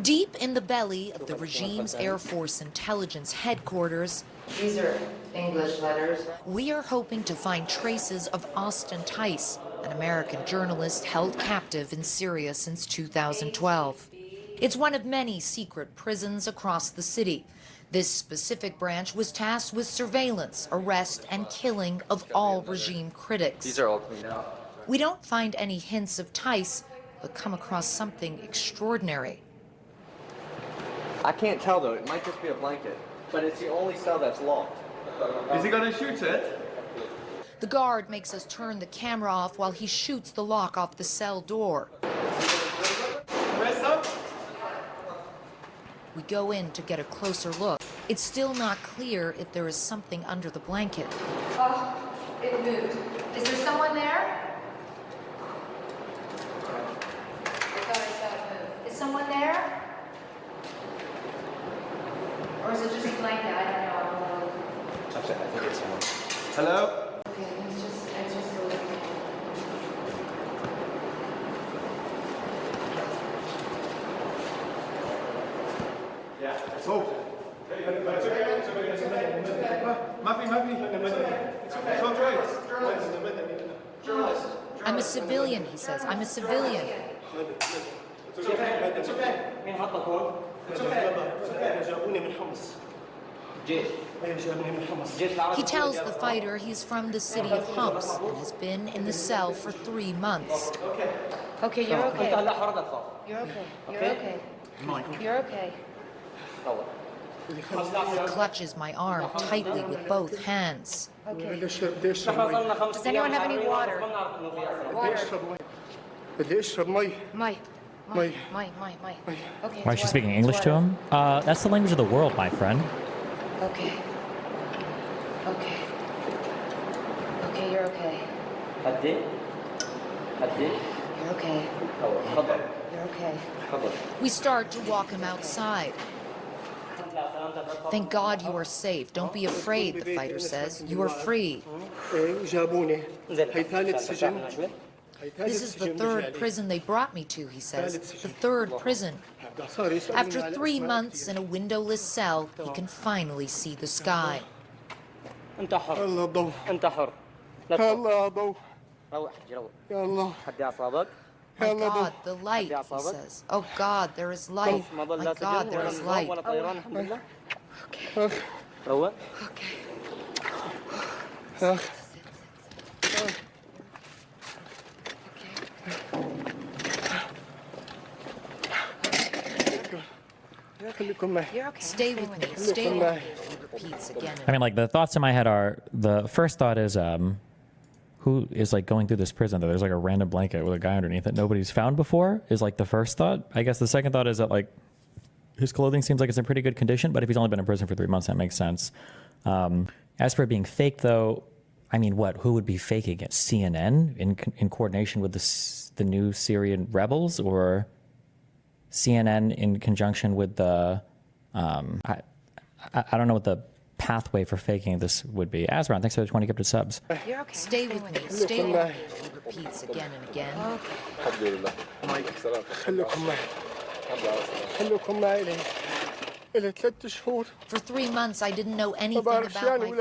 Deep in the belly of the regime's Air Force intelligence headquarters, These are English letters. we are hoping to find traces of Austin Tice, an American journalist held captive in Syria since 2012. It's one of many secret prisons across the city. This specific branch was tasked with surveillance, arrest, and killing of all regime critics. These are all cleaned out. We don't find any hints of Tice, but come across something extraordinary. I can't tell though, it might just be a blanket, but it's the only cell that's locked. Is he gonna shoot it? The guard makes us turn the camera off while he shoots the lock off the cell door. We go in to get a closer look. It's still not clear if there is something under the blanket. Oh, it moved. Is there someone there? I thought I saw it move. Is someone there? Or is it just a blanket? I don't know. I think it's someone. Hello? Okay, it's just a little. Yeah, it's open. I'm a civilian, he says. I'm a civilian. It's okay. It's okay. He tells the fighter he's from the city of Homs and has been in the cell for 3 months. Okay, you're okay. You're okay. You're okay. You're okay. He clutches my arm tightly with both hands. Okay. Does anyone have any water? Water. My. Okay. Why is she speaking English to him? That's the language of the world, my friend. Okay. Okay. Okay, you're okay. You're okay. You're okay. We start to walk him outside. Thank God you are safe. Don't be afraid, the fighter says. You are free. This is the third prison they brought me to, he says. The third prison. After 3 months in a windowless cell, he can finally see the sky. My God, the light, he says. Oh God, there is light. My God, there is light. Okay. Okay. Stay with me. Stay with me. He repeats again. I mean, like, the thoughts in my head are, the first thought is, who is, like, going through this prison that there's, like, a random blanket with a guy underneath that nobody's found before, is, like, the first thought. I guess the second thought is that, like, his clothing seems like it's in pretty good condition, but if he's only been in prison for 3 months, that makes sense. As for it being fake, though, I mean, what? Who would be faking it? CNN in coordination with the new Syrian rebels, or CNN in conjunction with the? I don't know what the pathway for faking this would be. Azran, thanks for the 20 gifted subs. You're okay. Stay with me. Stay with me. He repeats again and again. For 3 months, I didn't know anything about my family.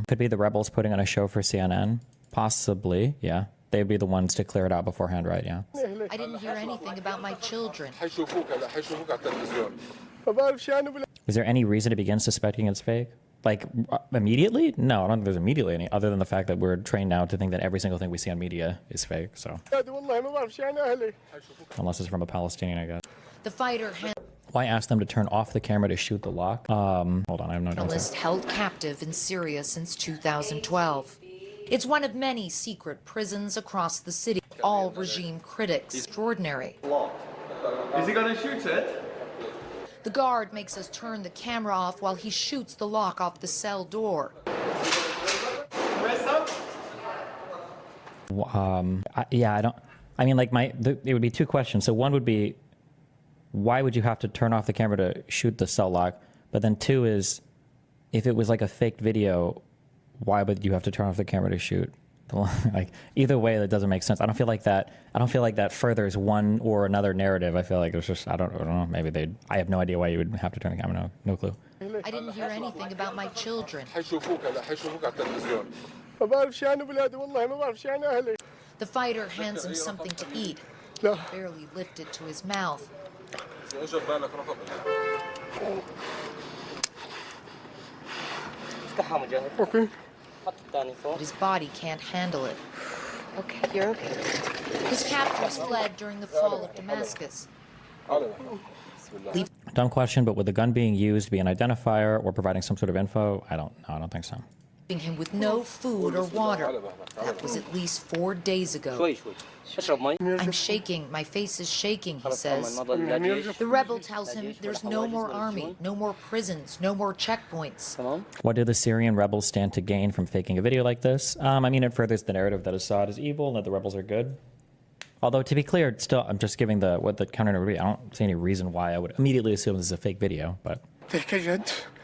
Could be the rebels putting on a show for CNN. Possibly, yeah. They'd be the ones to clear it out beforehand, right? Yeah. I didn't hear anything about my children. Is there any reason to begin suspecting it's fake? Like, immediately? No, I don't think there's immediately any, other than the fact that we're trained now to think that every single thing we see on media is fake, so. Unless it's from a Palestinian, I guess. The fighter Well, I asked them to turn off the camera to shoot the lock. Hold on, I have no journalist idea. held captive in Syria since 2012. It's one of many secret prisons across the city. All regime critics. Extraordinary. Is he gonna shoot it? The guard makes us turn the camera off while he shoots the lock off the cell door. Yeah, I don't. I mean, like, it would be two questions. So one would be, why would you have to turn off the camera to shoot the cell lock? But then two is, if it was like a faked video, why would you have to turn off the camera to shoot Like either way, that doesn't make sense. I don't feel like that furthers one or another narrative. I feel like it was just I don't know. Maybe they. I have no idea why you would have to turn the camera. No clue. I didn't hear anything about my children. The fighter hands him something to eat, barely lifted to his mouth. But his body can't handle it. Okay, you're okay. His captors fled during the fall of Damascus. Dumb question, but would the gun being used be an identifier or providing some sort of info? I don't think so. Leaving him with no food or water. That was at least 4 days ago. I'm shaking. My face is shaking, he says. The rebel tells him there's no more army, no more prisons, no more checkpoints. What do the Syrian rebels stand to gain from faking a video like this? I mean, it furthers the narrative that Assad is evil and that the rebels are good. Although, to be clear, still, I'm just giving what the counter would be. I don't see any reason why I would immediately assume this is a fake video, but...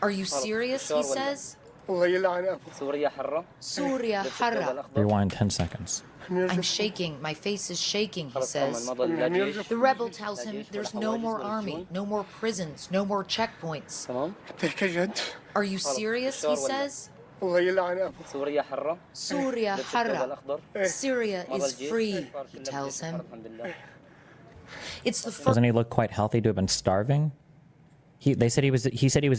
Are you serious, he says? Syria Harra. Rewind 10 seconds. I'm shaking. My face is shaking, he says. The rebel tells him there's no more army, no more prisons, no more checkpoints. Are you serious, he says? Syria Harra. Syria is free, he tells him. It's the first. Doesn't he look quite healthy to have been starving? He said he was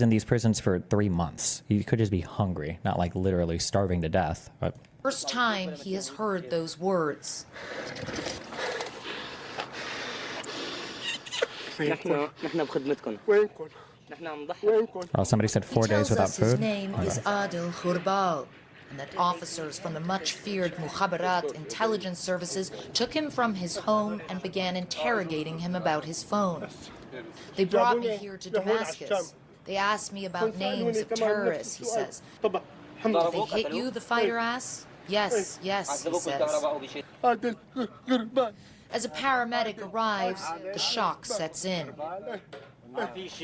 in these prisons for 3 months. He could just be hungry, not like literally starving to death. But first time he has heard those words. oh, somebody said 4 He days tells without us his food. name is Adil Khurbal, and that officers from the much-feared Mukhabarat intelligence services took him from his home and began interrogating him about his phone. They brought me here to Damascus. They asked me about names of terrorists, he says. Did they hit you, the fighter asks. Yes, he says. As a paramedic arrives, the shock sets in.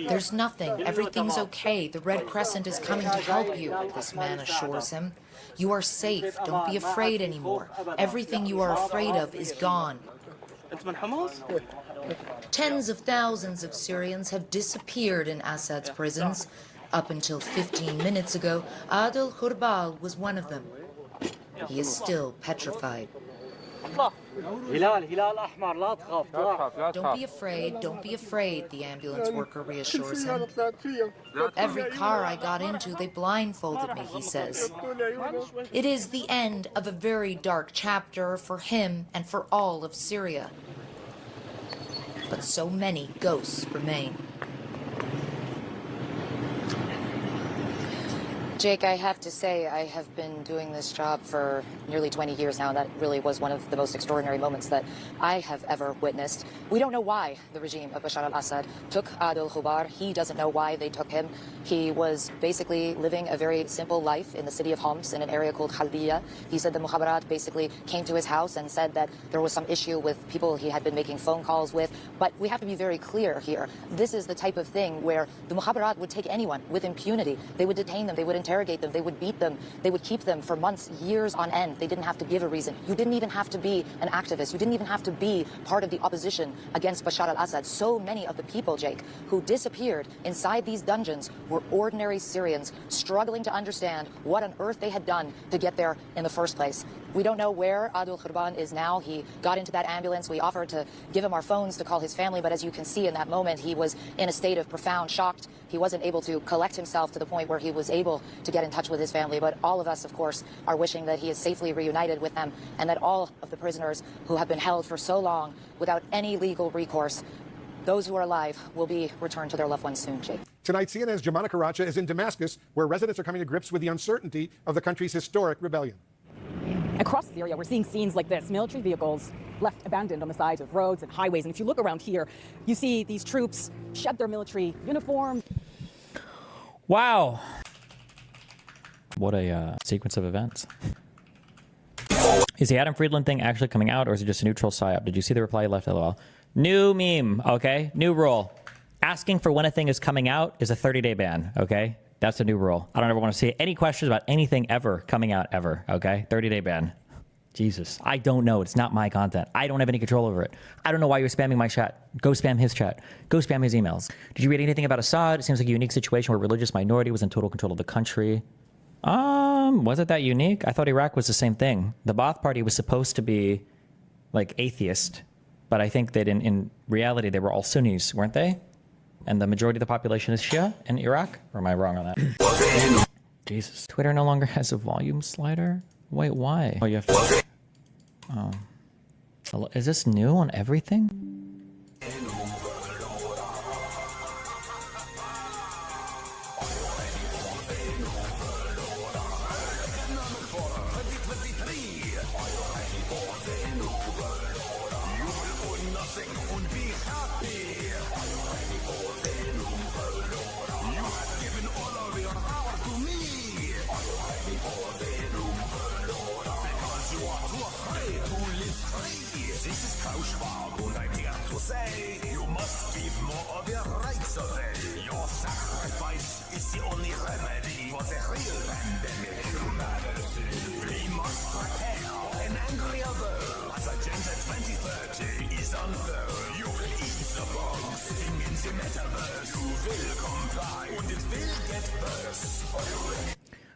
There's nothing. Everything's okay. The Red Crescent is coming to help you, this man assures him. You are safe. Don't be afraid anymore. Everything you are afraid of is gone. Tens of thousands of Syrians have disappeared in Assad's prisons. Up until 15 minutes ago, Adil Khurbal was one of them. He is still petrified. Don't be afraid, the ambulance worker reassures him. Every car I got into, they blindfolded me, he says. It is the end of a very dark chapter for him and for all of Syria. But so many ghosts remain. Jake, I have to say, I have been doing this job for nearly 20 years now. That really was one of the most extraordinary moments that I have ever witnessed. We don't know why the regime of Bashar al-Assad took Adil Khubar. He doesn't know why they took him. He was basically living a very simple life in the city of Homs in an area called Khaldiya. He said the Mukhabarat basically came to his house and said that there was some issue with people he had been making phone calls with. But we have to be very clear here. This is the type of thing where the Mukhabarat would take anyone with impunity. They would detain them. They would interrogate them. They would beat them. They would keep them for months, years on end. They didn't have to give a reason. You didn't even have to be an activist. You didn't even have to be part of the opposition against Bashar al-Assad. So many of the people, Jake, who disappeared inside these dungeons were ordinary Syrians struggling to understand what on earth they had done to get there in the first place. We don't know where Adil Khurban is now. He got into that ambulance. We offered to give him our phones to call his family, but as you can see in that moment, he was in a state of profound shock. He wasn't able to collect himself to the point where he was able to get in touch with his family. But all of us, of course, are wishing that he is safely reunited with them and that all of the prisoners who have been held for so long without any legal recourse, those who are alive, will be returned to their loved ones soon, Jake. Tonight, CNN's Germana Karacha is in Damascus, where residents are coming to grips with the uncertainty of the country's historic rebellion. Across Syria, we're seeing scenes like this, military vehicles left abandoned on the sides of roads and highways. And if you look around here, you see these troops shed their military uniform. Wow. What a sequence of events. Is the Adam Friedland thing actually coming out, or is it just a neutral psyop? Did you see the reply he left? LOL. New meme, okay? New rule. Asking for when a thing is coming out is a 30-day ban, okay? That's a new rule. I don't ever want to see any questions about anything ever coming out ever, okay? 30-day ban. Jesus. I don't know. It's not my content. I don't have any control over it. I don't know why you're spamming my chat. Go spam his chat. Go spam his emails. Did you read anything about Assad? It seems like a unique situation where a religious minority was in total control of the country. Was it that unique? I thought Iraq was the same thing. The Ba'ath Party was supposed to be like atheist, but I think that in reality they were all Sunnis, weren't they? And the majority of the population is Shia in Iraq? Or am I wrong on that? Jesus. Twitter no longer has a volume slider? Wait, why? Oh, you have to... Oh. Is this new on everything? You must give more of your rights away. Your sacrifice is the only remedy for the real pandemic. We must prepare an angrier world. As Agenda 2030 is unfurled. You will eat the bugs in the metaverse. You will comply and it will get worse.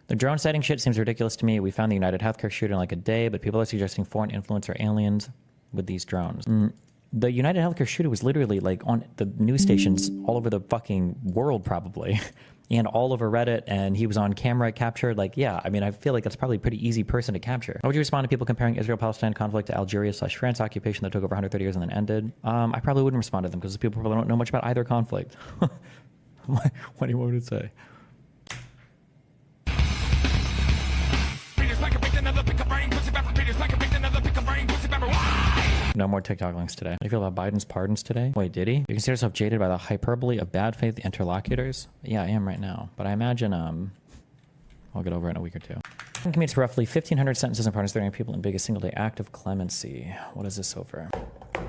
The drone sighting shit seems ridiculous to me. We found the United Healthcare shooter in like a day, but people are suggesting foreign influence or aliens with these drones. The United Healthcare shooter was literally like on the news stations all over the fucking world probably and all over Reddit, and he was on camera captured. Like, yeah, I mean, I feel like that's probably a pretty easy person to capture. How would you respond to people comparing Israel-Palestine conflict to Algeria/France occupation that took over 130 years and then ended? I probably wouldn't respond to them because people probably don't know much about either conflict. What do you want me to say? No more TikTok links today. How do you feel about Biden's pardons today? Wait, did he? You consider yourself jaded by the hyperbole of bad faith interlocutors? Yeah, I am right now. But I imagine, I'll get over it in a week or two. Biden commits roughly 1,500 sentences and pardons 39 people in biggest single-day act of clemency. What is this over?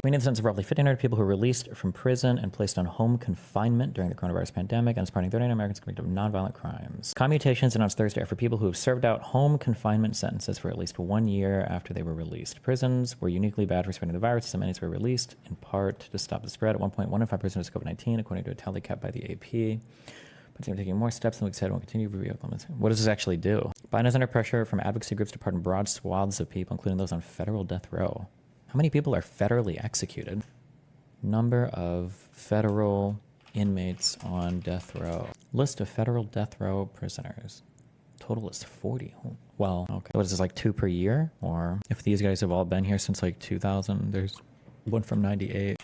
We need the sentence of roughly 1,500 people who were released from prison and placed on home confinement during the coronavirus pandemic, and is pardoning 39 Americans convicted of nonviolent crimes. Commutations announced Thursday are for people who have served out home confinement sentences for at least 1 year after they were released. Prisons were uniquely bad for spreading the virus. Some inmates were released in part to stop the spread. At one point, 1 in 5 prisoners with COVID-19, according to a tally kept by the AP. But they're taking more steps than we said. Won't continue to review clemency. What does this actually do? Biden is under pressure from advocacy groups to pardon broad swaths of people, including those on federal death row. How many people are federally executed? Number of federal inmates on death row. List of federal death row prisoners. Total is 40. Well, okay. What is this, like 2 per year? Or if these guys have all been here since like 2000, there's one from 98.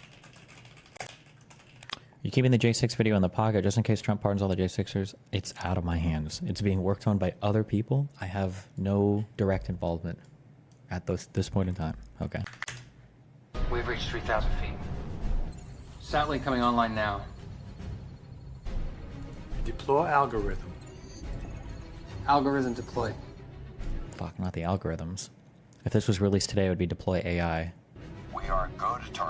You're keeping the J6 video in the pocket just in case Trump pardons all the J6ers? It's out of my hands. It's being worked on by other people. I have no direct involvement at this point in time. Okay. We've reached 3,000 feet. Satellite coming online now. Deploy algorithm. Algorithm deployed. Fuck, not the algorithms. If this was released today, it would be deploy AI. We are good target.